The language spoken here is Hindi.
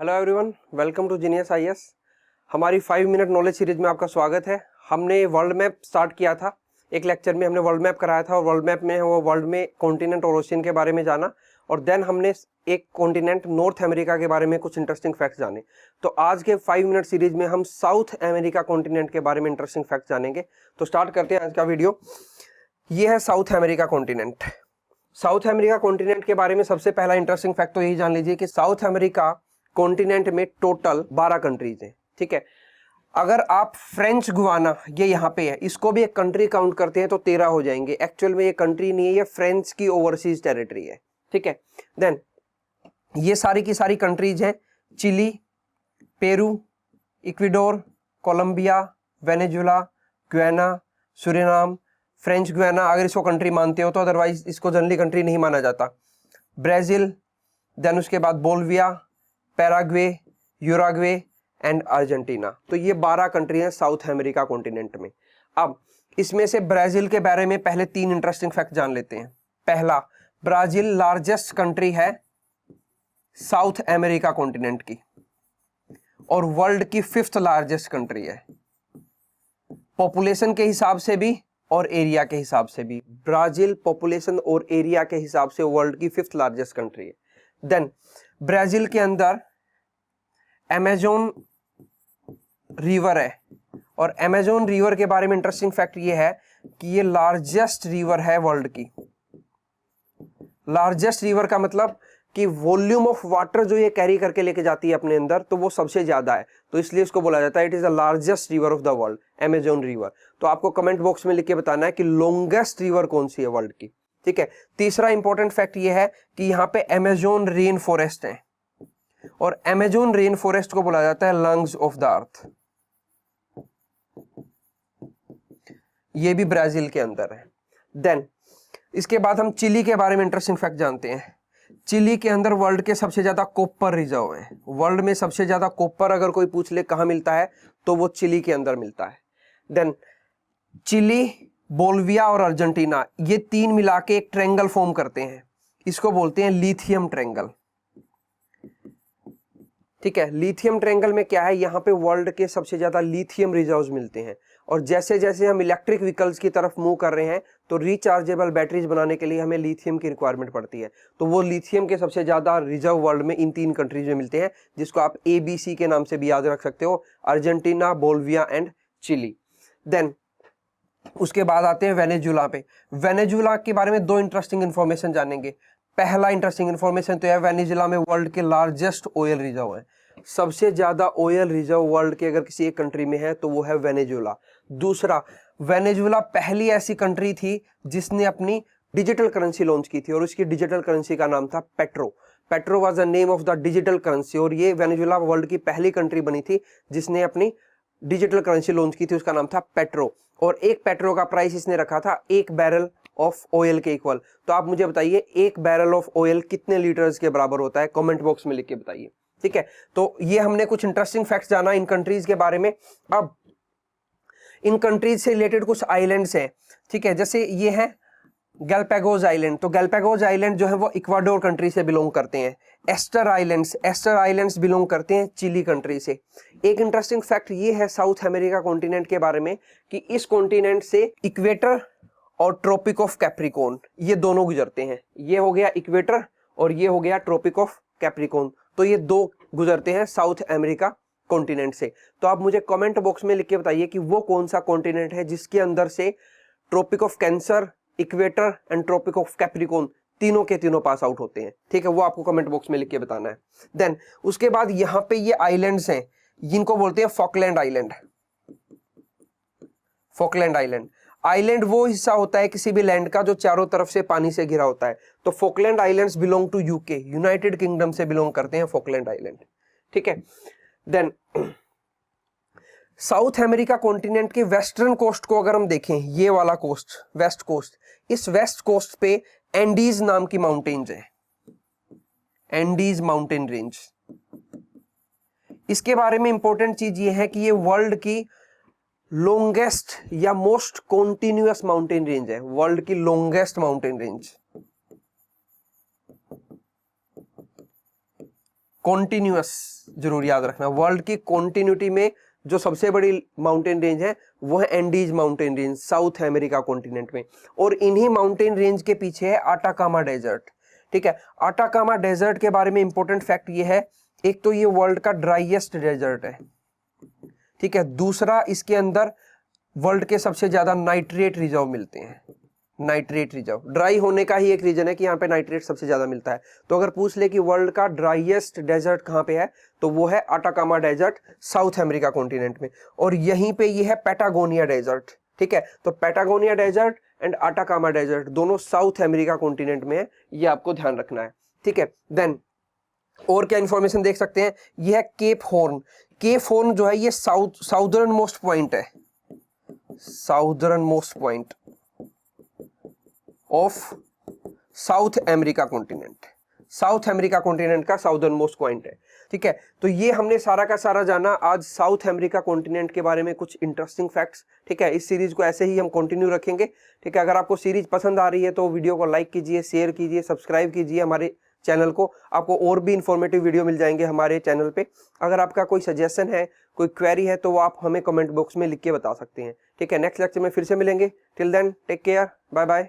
Hello everyone, welcome to genius IAS. हमारी 5 मिनट नॉलेज सीरीज में आपका स्वागत है। हमने वर्ल्ड मैप स्टार्ट किया था, एक लेक्चर में हमने वर्ल्ड मैप कराया था और वर्ल्ड मैप में वो वर्ल्ड में कॉन्टिनेंट और ओशियन के बारे में जाना और देन हमने एक कॉन्टिनेंट नॉर्थ अमेरिका के बारे में कुछ इंटरेस्टिंग फैक्ट्स जाने। तो आज के 5 मिनट सीरीज में हम साउथ अमेरिका कॉन्टिनेंट के बारे में इंटरेस्टिंग फैक्ट्स जानेंगे। तो स्टार्ट करते हैं आज का वीडियो। ये है south America continent. South America continent के बारे में सबसे पहला इंटरेस्टिंग फैक्ट तो यही जान लीजिए कि साउथ अमेरिका कॉन्टिनेंट में टोटल 12 कंट्रीज हैं। ठीक है, अगर आप फ्रेंच गुआना, ये यहाँ पे है, इसको भी एक कंट्री काउंट करते हैं तो 13 हो जाएंगे। एक्चुअल में ये कंट्री नहीं है, ये फ्रेंच की ओवरसीज टेरिटरी है। ठीक है, देन ये सारी की सारी कंट्रीज हैं: Chile, Peru, Ecuador, Colombia, Venezuela, Guyana, Suriname, French Guiana अगर इसको कंट्री मानते हो तो, अदरवाइज इसको जनरली कंट्री नहीं माना जाता। ब्राजील, देन उसके बाद बोल्विया, पैराग्वे, यूराग्वे एंड अर्जेंटीना। तो ये 12 कंट्री हैं साउथ अमेरिका कॉन्टिनेंट में। अब इसमें से ब्राजील के बारे में पहले 3 इंटरेस्टिंग फैक्ट जान लेते हैं। पहला, ब्राजील लार्जेस्ट कंट्री है साउथ अमेरिका कॉन्टिनेंट की और वर्ल्ड की 5th लार्जेस्ट कंट्री है, पॉपुलेशन के हिसाब से भी और एरिया के हिसाब से भी। ब्राजील पॉपुलेशन और एरिया के हिसाब से वर्ल्ड की 5th लार्जेस्ट कंट्री है। देन ब्राजील के अंदर अमेज़न रिवर है और अमेज़न रिवर के बारे में इंटरेस्टिंग फैक्ट ये है कि ये लार्जेस्ट रिवर है वर्ल्ड की। लार्जेस्ट रिवर का मतलब कि वॉल्यूम ऑफ वाटर जो ये कैरी करके लेके जाती है अपने अंदर, तो वो सबसे ज्यादा है, तो इसलिए इसको बोला जाता है it is the largest river of the world, Amazon river. तो आपको कमेंट बॉक्स में लिख के बताना है कि लॉन्गेस्ट रिवर कौन सी है वर्ल्ड की। ठीक है, तीसरा इंपॉर्टेंट फैक्ट ये है कि यहाँ पे अमेज़न रेन फॉरेस्ट है और अमेज़न रेन फॉरेस्ट को बोला जाता है लंग्स ऑफ द अर्थ। ये भी ब्राजील के अंदर है। देन इसके बाद हम चिली के बारे में इंटरेस्टिंग फैक्ट जानते हैं। चिली के अंदर वर्ल्ड के सबसे ज्यादा कॉपर रिजर्व है। वर्ल्ड में सबसे ज्यादा कॉपर अगर कोई पूछ ले कहां मिलता है तो वो चिली के अंदर मिलता है। देन चिली, बोल्विया और अर्जेंटीना, ये 3 मिला के एक ट्रायंगल फॉर्म करते हैं, इसको बोलते हैं लिथियम ट्रायंगल। ठीक है, लिथियम ट्रायंगल में क्या है, यहाँ पे वर्ल्ड के सबसे ज्यादा लिथियम रिजर्व्स मिलते हैं और जैसे जैसे हम इलेक्ट्रिक व्हीकल्स की तरफ मूव कर रहे हैं तो रिचार्जेबल बैटरीज बनाने के लिए हमें लिथियम की रिक्वायरमेंट पड़ती है। तो वो लिथियम के सबसे ज्यादा रिजर्व वर्ल्ड में इन 3 कंट्रीज में मिलते हैं, जिसको आप ABC के नाम से भी याद रख सकते हो: Argentina, Bolivia and Chile. Then उसके बाद आते हैं वेनेजुला पे। वेनेजुला के बारे में 2 इंटरेस्टिंग इंफॉर्मेशन जानेंगे। पहला इंटरेस्टिंग इंफॉर्मेशन तो है वेनेजुला में वर्ल्ड के लार्जेस्ट ऑयल रिजर्व है। सबसे ज्यादा ऑयल रिजर्व वर्ल्ड के अगर किसी एक कंट्री में है तो वो है वेनेजुला। दूसरा, वेनेजुला पहली ऐसी कंट्री थी जिसने अपनी डिजिटल करेंसी लॉन्च की थी और उसकी डिजिटल करेंसी का नाम था petro. Petro was the name of the digital currency और ये वेनेजुला वर्ल्ड की पहली कंट्री बनी थी जिसने अपनी डिजिटल करेंसी लॉन्च की थी, उसका नाम था पेट्रो। और एक पेट्रो का प्राइस इसने रखा था 1 बैरल ऑफ ऑयल के इक्वल। तो आप मुझे बताइए 1 बैरल ऑफ ऑयल कितने लीटर्स के बराबर होता है, कमेंट बॉक्स में लिख के बताइए। ठीक है, तो ये हमने कुछ इंटरेस्टिंग फैक्ट्स जाना इन कंट्रीज के बारे में। अब इन कंट्रीज से रिलेटेड कुछ आइलैंड्स हैं। ठीक है, जैसे ये है गैलापागोस आइलैंड। तो गैलापागोस आइलैंड जो है वो इक्वाडोर कंट्री से बिलोंग करते हैं। एस्टर आइलैंड्स बिलोंग करते हैं चिली कंट्री से। एक इंटरेस्टिंग फैक्ट ये है साउथ अमेरिका कॉन्टिनेंट के बारे में कि इस कॉन्टिनेंट से इक्वेटर और ट्रॉपिक ऑफ कैप्रिकॉर्न ये दोनों गुजरते हैं। ये हो गया इक्वेटर और ये हो गया ट्रॉपिक ऑफ कैप्रिकॉर्न, तो ये 2 गुजरते हैं साउथ अमेरिका कॉन्टिनेंट से। तो आप मुझे कमेंट बॉक्स में लिख के बताइए कि वो कौन सा कॉन्टिनेंट है जिसके अंदर से Tropic of Cancer, equator and Tropic of Capricorn तीनों के तीनों पास आउट होते हैं। ठीक है, वो आपको कमेंट बॉक्स में लिख के बताना है। देन उसके बाद यहाँ पे ये आइलैंड्स हैं जिनको बोलते हैं फॉकलैंड आइलैंड। फॉकलैंड आइलैंड वो हिस्सा होता है किसी भी लैंड का जो चारों तरफ से पानी से घिरा होता है। तो Falkland Islands belong to UK, United Kingdom से बिलोंग करते हैं फॉकलैंड आइलैंड। ठीक है, देन साउथ अमेरिका कॉन्टिनेंट के वेस्टर्न कोस्ट को अगर हम देखें, ये वाला कोस्ट, वेस्ट कोस्ट, इस वेस्ट कोस्ट पे एंडीज नाम की माउंटेन्स है, एंडीज माउंटेन रेंज। इसके बारे में इंपॉर्टेंट चीज ये है कि ये वर्ल्ड की लॉन्गेस्ट या मोस्ट कॉन्टिन्यूअस माउंटेन रेंज है, वर्ल्ड की लॉन्गेस्ट माउंटेन रेंज। कॉन्टिन्यूअस जरूर याद रखना, वर्ल्ड की कॉन्टिन्यूटी में जो सबसे बड़ी माउंटेन रेंज है वो है Andes mountain range south America continent में, और इन्हीं माउंटेन रेंज के पीछे है आटाकामा डेजर्ट। ठीक है, आटाकामा डेजर्ट के बारे में इंपॉर्टेंट फैक्ट ये है, एक तो ये वर्ल्ड का ड्राइएस्ट डेजर्ट है, ठीक है, दूसरा इसके अंदर वर्ल्ड के सबसे ज्यादा नाइट्रेट रिजर्व मिलते हैं। नाइट्रेट रिजर्व ड्राई होने का ही एक रीजन है कि यहाँ पे नाइट्रेट सबसे ज्यादा मिलता है। तो अगर पूछ ले कि वर्ल्ड का ड्राइएस्ट डेजर्ट कहाँ पे है, तो वो है Atacama desert South America continent में, और यहीं पे ये है पैटागोनिया डेजर्ट। ठीक है, तो Patagonia desert and Atacama desert दोनों साउथ अमेरिका कॉन्टिनेंट में है, ये आपको ध्यान रखना है। ठीक है, देन और क्या इंफॉर्मेशन देख सकते हैं, ये है केप हॉर्न। केप हॉर्न जो है ये साउदर्न मोस्ट पॉइंट है, southern most point of south America continent, south America continent का साउदर्न मोस्ट पॉइंट है। ठीक है, तो ये हमने सारा का सारा जाना आज साउथ अमेरिका कॉन्टिनेंट के बारे में, कुछ इंटरेस्टिंग फैक्ट्स। ठीक है, इस सीरीज को ऐसे ही हम कंटिन्यू रखेंगे। ठीक है, अगर आपको सीरीज पसंद आ रही है तो वीडियो को लाइक कीजिए, शेयर कीजिए, सब्सक्राइब कीजिए हमारे चैनल को, आपको और भी इंफॉर्मेटिव वीडियो मिल जाएंगे हमारे चैनल पे। अगर आपका कोई सजेशन है, कोई क्वेरी है, तो वो आप हमें कमेंट बॉक्स में लिख के बता सकते हैं। ठीक है, नेक्स्ट लेक्चर में फिर से मिलेंगे। Till then take care, bye bye.